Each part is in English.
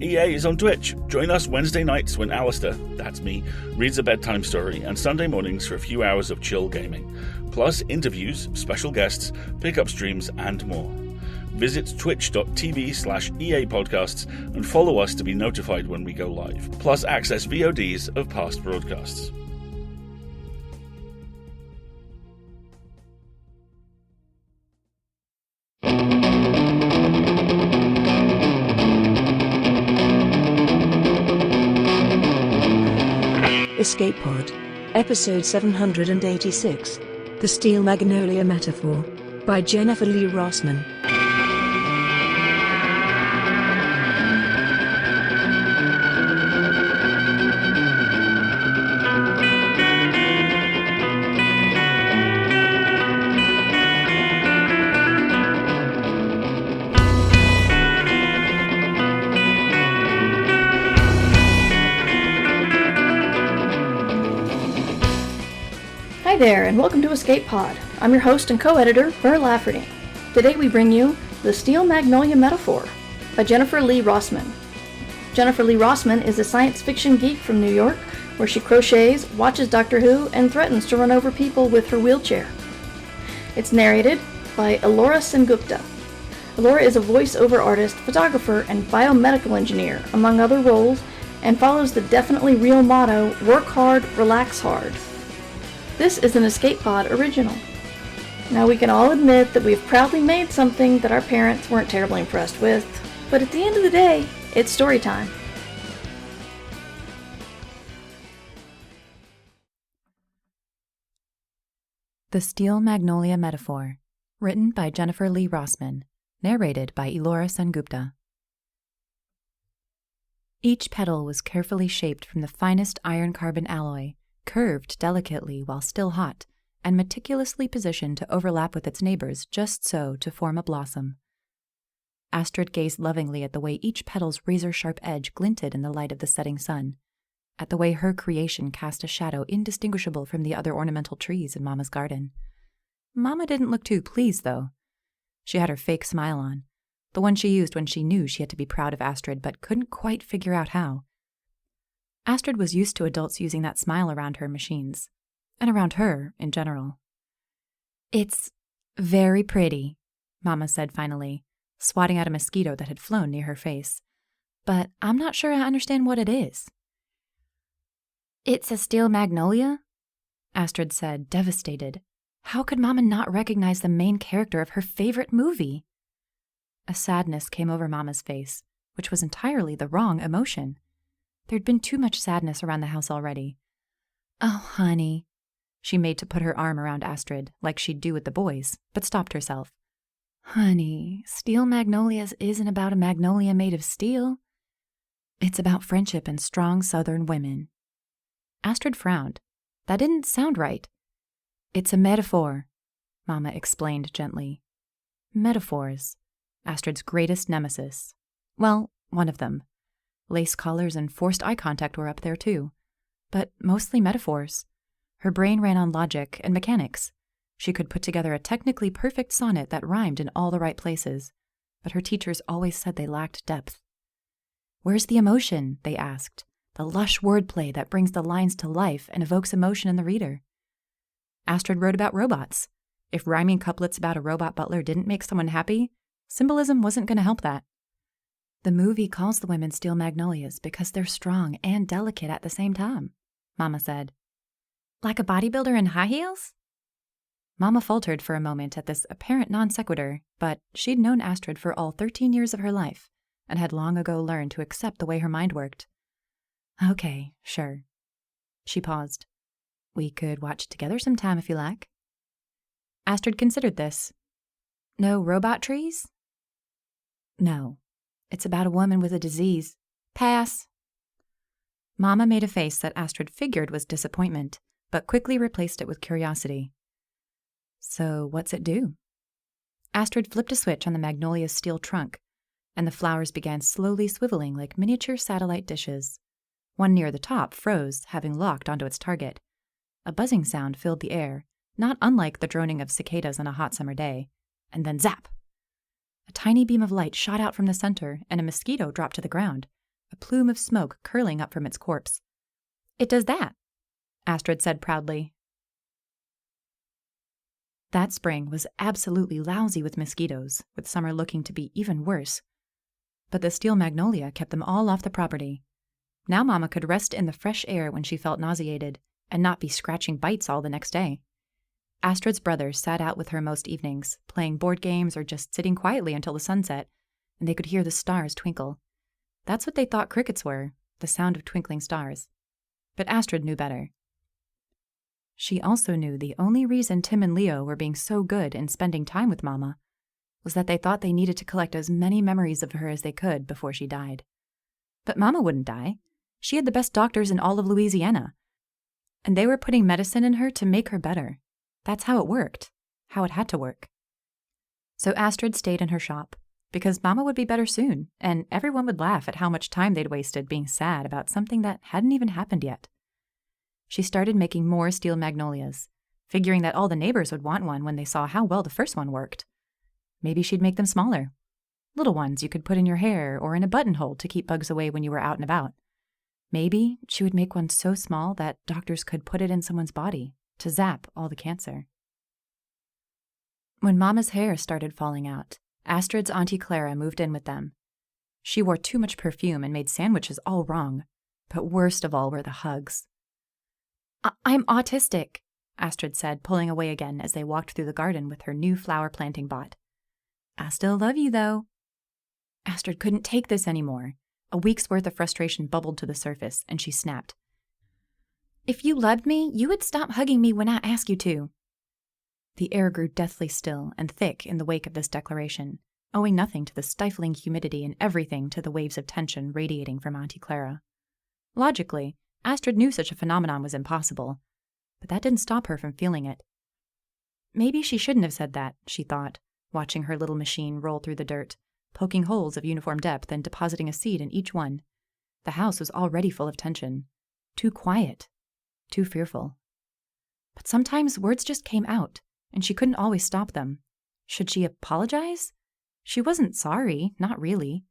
EA is on Twitch. Join us Wednesday nights when Alistair, that's me, reads a bedtime story, and Sunday mornings for a few hours of chill gaming. Plus interviews, special guests, pickup streams, and more. Visit twitch.tv/EA podcasts and follow us to be notified when we go live. Plus access VODs of past broadcasts. Escape Pod. Episode 786. The Steel Magnolia Metaphor. By Jennifer Lee Rossman. Hi there, and welcome to Escape Pod. I'm your host and co-editor, Burr Lafferty. Today we bring you The Steel Magnolia Metaphor by Jennifer Lee Rossman. Jennifer Lee Rossman is a science fiction geek from New York, where she crochets, watches Doctor Who, and threatens to run over people with her wheelchair. It's narrated by Elora Sengupta. Elora is a voice-over artist, photographer, and biomedical engineer, among other roles, and follows the definitely real motto, work hard, relax hard. This is an Escape Pod original. Now we can all admit that we've proudly made something that our parents weren't terribly impressed with, but at the end of the day, it's story time. The Steel Magnolia Metaphor, written by Jennifer Lee Rossman, narrated by Elora Sengupta. Each petal was carefully shaped from the finest iron-carbon alloy, curved delicately while still hot, and meticulously positioned to overlap with its neighbors just so to form a blossom. Astrid gazed lovingly at the way each petal's razor-sharp edge glinted in the light of the setting sun, at the way her creation cast a shadow indistinguishable from the other ornamental trees in Mama's garden. Mama didn't look too pleased, though. She had her fake smile on, the one she used when she knew she had to be proud of Astrid but couldn't quite figure out how. Astrid was used to adults using that smile around her machines, and around her in general. "It's very pretty," Mama said finally, swatting at a mosquito that had flown near her face. "But I'm not sure I understand what it is." "It's a steel magnolia?" Astrid said, devastated. How could Mama not recognize the main character of her favorite movie? A sadness came over Mama's face, which was entirely the wrong emotion. There'd been too much sadness around the house already. "Oh, honey," she made to put her arm around Astrid, like she'd do with the boys, but stopped herself. "Honey, Steel Magnolias isn't about a magnolia made of steel. It's about friendship and strong Southern women." Astrid frowned. That didn't sound right. "It's a metaphor," Mama explained gently. Metaphors. Astrid's greatest nemesis. Well, one of them. Lace collars and forced eye contact were up there too, but mostly metaphors. Her brain ran on logic and mechanics. She could put together a technically perfect sonnet that rhymed in all the right places, but her teachers always said they lacked depth. "Where's the emotion?" they asked. "The lush wordplay that brings the lines to life and evokes emotion in the reader." Astrid wrote about robots. If rhyming couplets about a robot butler didn't make someone happy, symbolism wasn't going to help that. "The movie calls the women steel magnolias because they're strong and delicate at the same time," Mama said. "Like a bodybuilder in high heels?" Mama faltered for a moment at this apparent non sequitur, but she'd known Astrid for all 13 years of her life and had long ago learned to accept the way her mind worked. "Okay, sure." She paused. "We could watch it together sometime if you like." Astrid considered this. "No robot trees?" "No. It's about a woman with a disease." "Pass." Mama made a face that Astrid figured was disappointment, but quickly replaced it with curiosity. "So what's it do?" Astrid flipped a switch on the magnolia's steel trunk, and the flowers began slowly swiveling like miniature satellite dishes. One near the top froze, having locked onto its target. A buzzing sound filled the air, not unlike the droning of cicadas on a hot summer day, and then zap! A tiny beam of light shot out from the center, and a mosquito dropped to the ground, a plume of smoke curling up from its corpse. "It does that," Astrid said proudly. That spring was absolutely lousy with mosquitoes, with summer looking to be even worse. But the steel magnolia kept them all off the property. Now Mama could rest in the fresh air when she felt nauseated, and not be scratching bites all the next day. Astrid's brothers sat out with her most evenings, playing board games or just sitting quietly until the sun set, and they could hear the stars twinkle. That's what they thought crickets were, the sound of twinkling stars. But Astrid knew better. She also knew the only reason Tim and Leo were being so good in spending time with Mama was that they thought they needed to collect as many memories of her as they could before she died. But Mama wouldn't die. She had the best doctors in all of Louisiana, and they were putting medicine in her to make her better. That's how it worked, how it had to work. So Astrid stayed in her shop, because Mama would be better soon, and everyone would laugh at how much time they'd wasted being sad about something that hadn't even happened yet. She started making more steel magnolias, figuring that all the neighbors would want one when they saw how well the first one worked. Maybe she'd make them smaller. Little ones you could put in your hair or in a buttonhole to keep bugs away when you were out and about. Maybe she would make one so small that doctors could put it in someone's body to zap all the cancer. When Mama's hair started falling out, Astrid's Auntie Clara moved in with them. She wore too much perfume and made sandwiches all wrong, but worst of all were the hugs. I'm autistic," Astrid said, pulling away again as they walked through the garden with her new flower planting bot. "I still love you, though." Astrid couldn't take this anymore. A week's worth of frustration bubbled to the surface, and she snapped. "If you loved me, you would stop hugging me when I ask you to." The air grew deathly still and thick in the wake of this declaration, owing nothing to the stifling humidity and everything to the waves of tension radiating from Auntie Clara. Logically, Astrid knew such a phenomenon was impossible, but that didn't stop her from feeling it. Maybe she shouldn't have said that, she thought, watching her little machine roll through the dirt, poking holes of uniform depth and depositing a seed in each one. The house was already full of tension. Too quiet. Too fearful. But sometimes words just came out, and she couldn't always stop them. Should she apologize? She wasn't sorry, not really.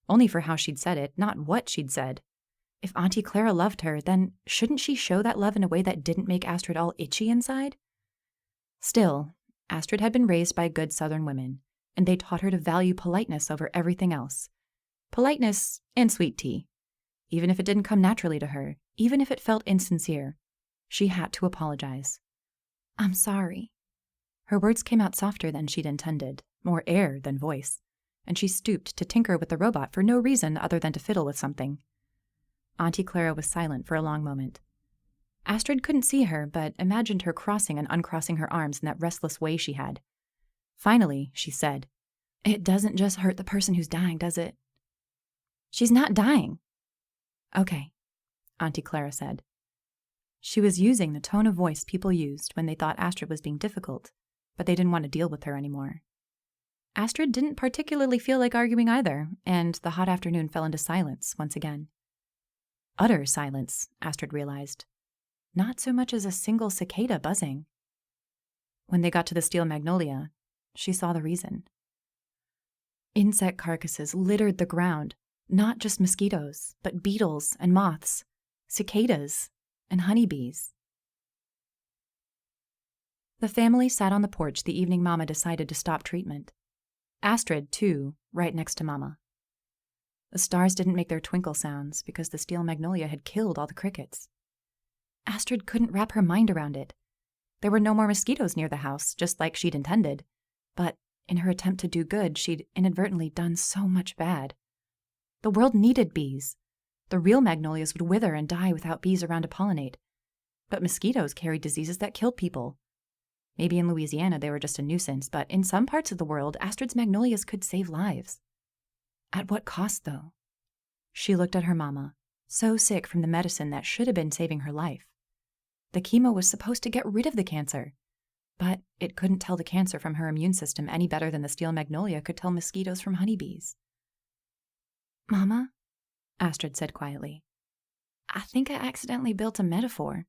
Only for how she'd said it, not what she'd said. If Auntie Clara loved her, then shouldn't she show that love in a way that didn't make Astrid all itchy inside? Still, Astrid had been raised by good Southern women, and they taught her to value politeness over everything else. Politeness and sweet tea. Even if it didn't come naturally to her, even if it felt insincere, she had to apologize. "I'm sorry." Her words came out softer than she'd intended, more air than voice, and she stooped to tinker with the robot for no reason other than to fiddle with something. Auntie Clara was silent for a long moment. Astrid couldn't see her, but imagined her crossing and uncrossing her arms in that restless way she had. Finally, she said, "It doesn't just hurt the person who's dying, does it?" "She's not dying." "Okay," Auntie Clara said. She was using the tone of voice people used when they thought Astrid was being difficult, but they didn't want to deal with her anymore. Astrid didn't particularly feel like arguing either, and the hot afternoon fell into silence once again. Utter silence, Astrid realized. Not so much as a single cicada buzzing. When they got to the steel magnolia, she saw the reason. Insect carcasses littered the ground, not just mosquitoes, but beetles and moths, cicadas and honeybees. The family sat on the porch the evening Mama decided to stop treatment. Astrid, too, right next to Mama. The stars didn't make their twinkle sounds because the steel magnolia had killed all the crickets. Astrid couldn't wrap her mind around it. There were no more mosquitoes near the house, just like she'd intended. But in her attempt to do good, she'd inadvertently done so much bad. The world needed bees. The real magnolias would wither and die without bees around to pollinate. But mosquitoes carried diseases that killed people. Maybe in Louisiana they were just a nuisance, but in some parts of the world, Astrid's magnolias could save lives. At what cost, though? She looked at her Mama, so sick from the medicine that should have been saving her life. The chemo was supposed to get rid of the cancer, but it couldn't tell the cancer from her immune system any better than the steel magnolia could tell mosquitoes from honeybees. "Mama," Astrid said quietly, "I think I accidentally built a metaphor."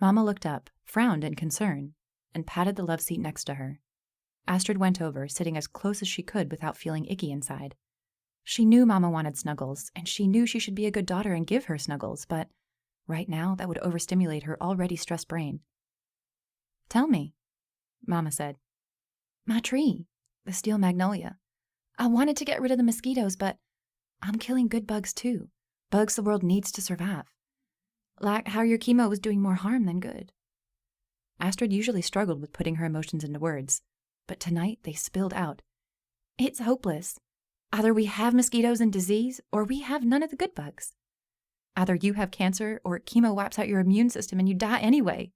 Mama looked up, frowned in concern, and patted the love seat next to her. Astrid went over, sitting as close as she could without feeling icky inside. She knew Mama wanted Snuggles, and she knew she should be a good daughter and give her Snuggles, but right now that would overstimulate her already stressed brain. "Tell me," Mama said. "My tree, the steel magnolia. I wanted to get rid of the mosquitoes, but I'm killing good bugs too. Bugs the world needs to survive. Like how your chemo was doing more harm than good." Astrid usually struggled with putting her emotions into words, but tonight they spilled out. "It's hopeless. Either we have mosquitoes and disease, or we have none of the good bugs. Either you have cancer, or chemo wipes out your immune system and you die anyway.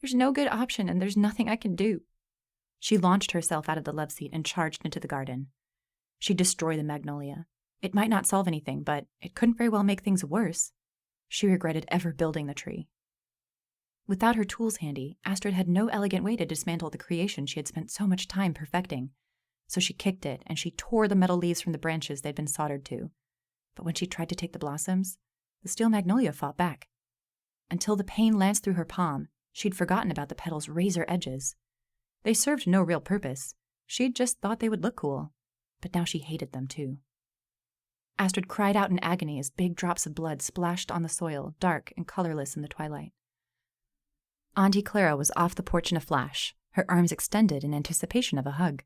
There's no good option, and there's nothing I can do." She launched herself out of the love seat and charged into the garden. She'd destroy the magnolia. It might not solve anything, but it couldn't very well make things worse. She regretted ever building the tree. Without her tools handy, Astrid had no elegant way to dismantle the creation she had spent so much time perfecting. So she kicked it, and she tore the metal leaves from the branches they'd been soldered to. But when she tried to take the blossoms, the steel magnolia fought back. Until the pain lanced through her palm, she'd forgotten about the petals' razor edges. They served no real purpose. She'd just thought they would look cool. But now she hated them too. Astrid cried out in agony as big drops of blood splashed on the soil, dark and colorless in the twilight. Auntie Clara was off the porch in a flash, her arms extended in anticipation of a hug.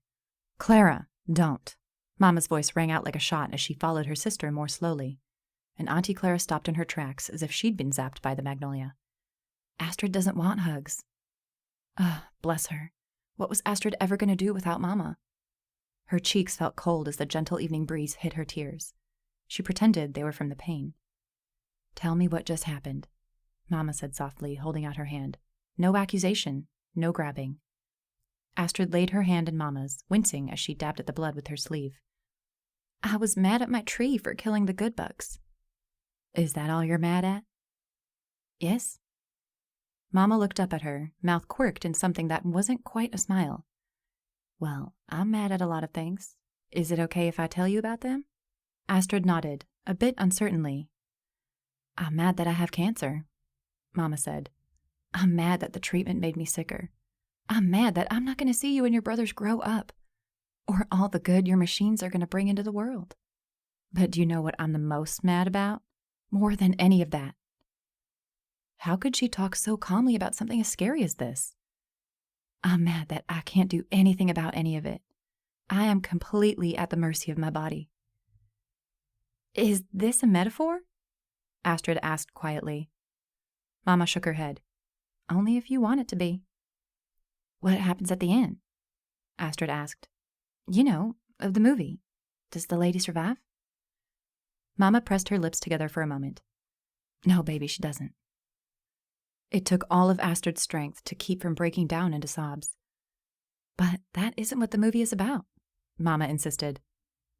"Clara, don't." Mama's voice rang out like a shot as she followed her sister more slowly, and Auntie Clara stopped in her tracks as if she'd been zapped by the magnolia. "Astrid doesn't want hugs." Bless her. What was Astrid ever going to do without Mama? Her cheeks felt cold as the gentle evening breeze hit her tears. She pretended they were from the pain. "Tell me what just happened," Mama said softly, holding out her hand. No accusation, no grabbing. Astrid laid her hand in Mama's, wincing as she dabbed at the blood with her sleeve. "I was mad at my tree for killing the good bugs." "Is that all you're mad at?" "Yes." Mama looked up at her, mouth quirked in something that wasn't quite a smile. "Well, I'm mad at a lot of things. Is it okay if I tell you about them?" Astrid nodded, a bit uncertainly. "I'm mad that I have cancer," Mama said. "I'm mad that the treatment made me sicker. I'm mad that I'm not going to see you and your brothers grow up, or all the good your machines are going to bring into the world. But do you know what I'm the most mad about? More than any of that." How could she talk so calmly about something as scary as this? "I'm mad that I can't do anything about any of it. I am completely at the mercy of my body." "Is this a metaphor?" Astrid asked quietly. Mama shook her head. "Only if you want it to be." "What happens at the end?" Astrid asked. "You know, of the movie. Does the lady survive?" Mama pressed her lips together for a moment. "No, baby, she doesn't." It took all of Astrid's strength to keep from breaking down into sobs. "But that isn't what the movie is about," Mama insisted.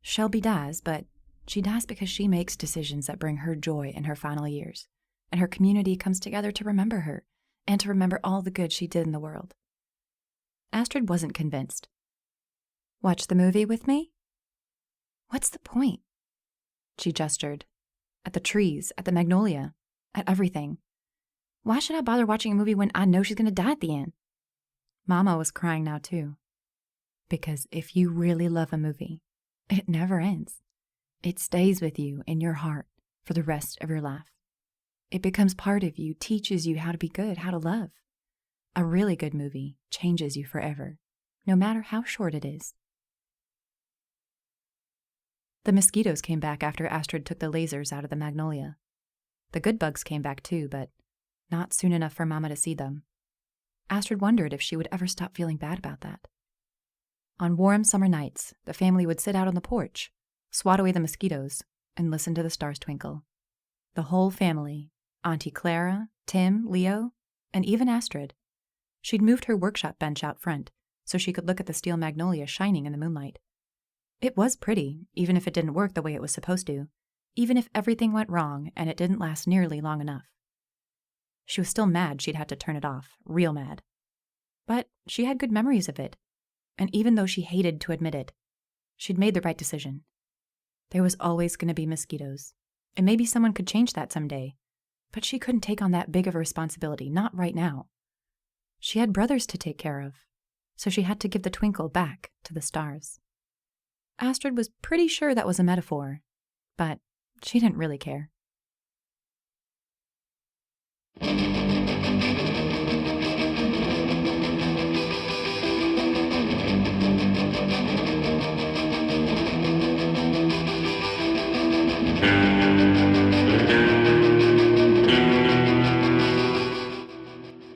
"Shelby dies, but she dies because she makes decisions that bring her joy in her final years, and her community comes together to remember her, and to remember all the good she did in the world." Astrid wasn't convinced. "Watch the movie with me?" "What's the point?" She gestured. "At the trees, at the magnolia, at everything. Why should I bother watching a movie when I know she's going to die at the end?" Mama was crying now too. "Because if you really love a movie, it never ends. It stays with you in your heart for the rest of your life. It becomes part of you, teaches you how to be good, how to love. A really good movie changes you forever, no matter how short it is." The mosquitoes came back after Astrid took the lasers out of the magnolia. The good bugs came back too, but not soon enough for Mama to see them. Astrid wondered if she would ever stop feeling bad about that. On warm summer nights, the family would sit out on the porch, swat away the mosquitoes, and listen to the stars twinkle. The whole family, Auntie Clara, Tim, Leo, and even Astrid. She'd moved her workshop bench out front, so she could look at the steel magnolia shining in the moonlight. It was pretty, even if it didn't work the way it was supposed to, even if everything went wrong and it didn't last nearly long enough. She was still mad she'd had to turn it off, real mad. But she had good memories of it, and even though she hated to admit it, she'd made the right decision. There was always going to be mosquitoes, and maybe someone could change that someday, but she couldn't take on that big of a responsibility, not right now. She had brothers to take care of, so she had to give the twinkle back to the stars. Astrid was pretty sure that was a metaphor, but she didn't really care.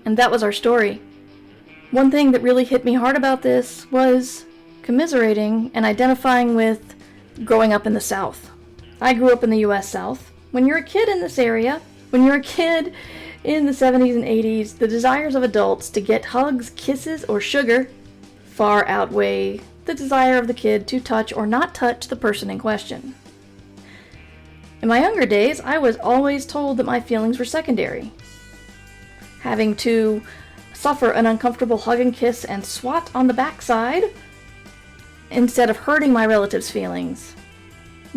And that was our story. One thing that really hit me hard about this was commiserating and identifying with growing up in the South. I grew up in the U.S. South. When you're a kid in this area, when you're a kid in the 70s and 80s, the desires of adults to get hugs, kisses, or sugar far outweigh the desire of the kid to touch or not touch the person in question. In my younger days, I was always told that my feelings were secondary. Having to suffer an uncomfortable hug and kiss and swat on the backside instead of hurting my relatives' feelings.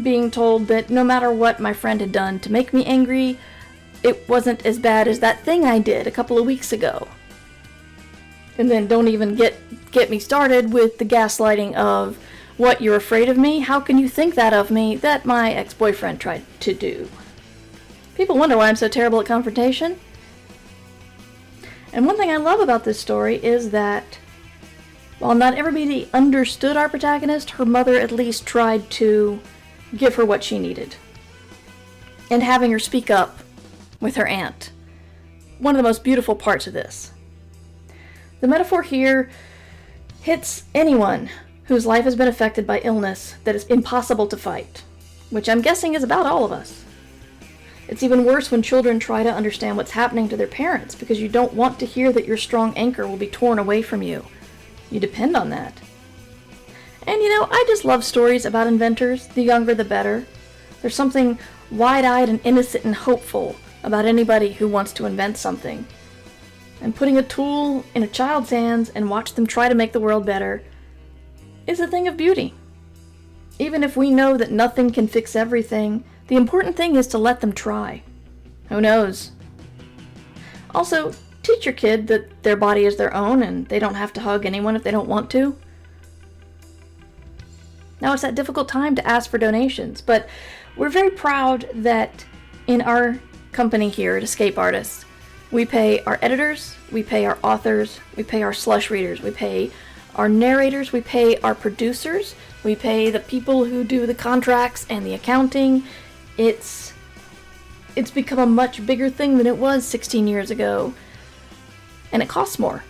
Being told that no matter what my friend had done to make me angry, it wasn't as bad as that thing I did a couple of weeks ago. And then don't even get me started with the gaslighting of, what, you're afraid of me? How can you think that of me? That my ex-boyfriend tried to do. People wonder why I'm so terrible at confrontation. And one thing I love about this story is that while not everybody understood our protagonist, her mother at least tried to give her what she needed. And having her speak up with her aunt. One of the most beautiful parts of this. The metaphor here hits anyone whose life has been affected by illness that is impossible to fight, which I'm guessing is about all of us. It's even worse when children try to understand what's happening to their parents because you don't want to hear that your strong anchor will be torn away from you. You depend on that. And I just love stories about inventors. The younger the better. There's something wide-eyed and innocent and hopeful about anybody who wants to invent something. And putting a tool in a child's hands and watch them try to make the world better is a thing of beauty. Even if we know that nothing can fix everything, the important thing is to let them try. Who knows? Also, teach your kid that their body is their own and they don't have to hug anyone if they don't want to. Now it's that difficult time to ask for donations, but we're very proud that in our company here at Escape Artists, we pay our editors, we pay our authors, we pay our slush readers, we pay our narrators, we pay our producers, we pay the people who do the contracts and the accounting. It's become a much bigger thing than it was 16 years ago, and it costs more.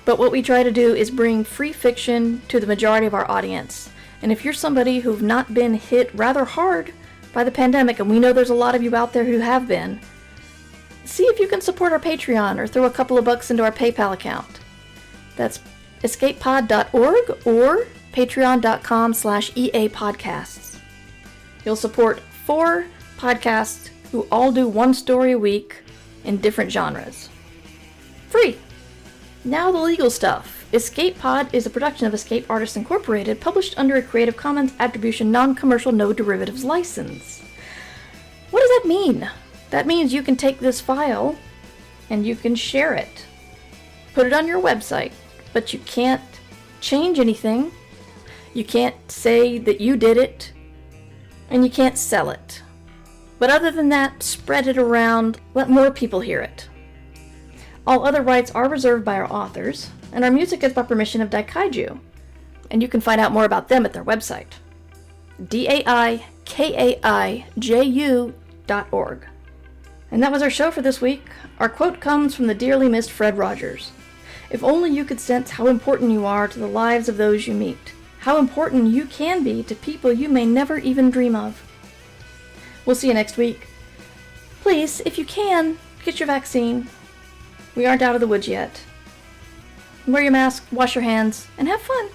But what we try to do is bring free fiction to the majority of our audience. And if you're somebody who've not been hit rather hard by the pandemic, and we know there's a lot of you out there who have been, see if you can support our Patreon or throw a couple of bucks into our PayPal account. That's escapepod.org or patreon.com/EApodcasts. You'll support 4 podcasts who all do one story a week in different genres. Free! Now the legal stuff. Escape Pod is a production of Escape Artists Incorporated, published under a Creative Commons Attribution Non-Commercial No Derivatives license. What does that mean? That means you can take this file and you can share it. Put it on your website, but you can't change anything. You can't say that you did it, and you can't sell it. But other than that, spread it around, let more people hear it. All other rights are reserved by our authors, and our music is by permission of Daikaiju, and you can find out more about them at their website, daikaiju.org. And that was our show for this week. Our quote comes from the dearly missed Fred Rogers. If only you could sense how important you are to the lives of those you meet, how important you can be to people you may never even dream of. We'll see you next week. Please, if you can, get your vaccine. We aren't out of the woods yet. Wear your mask, wash your hands, and have fun.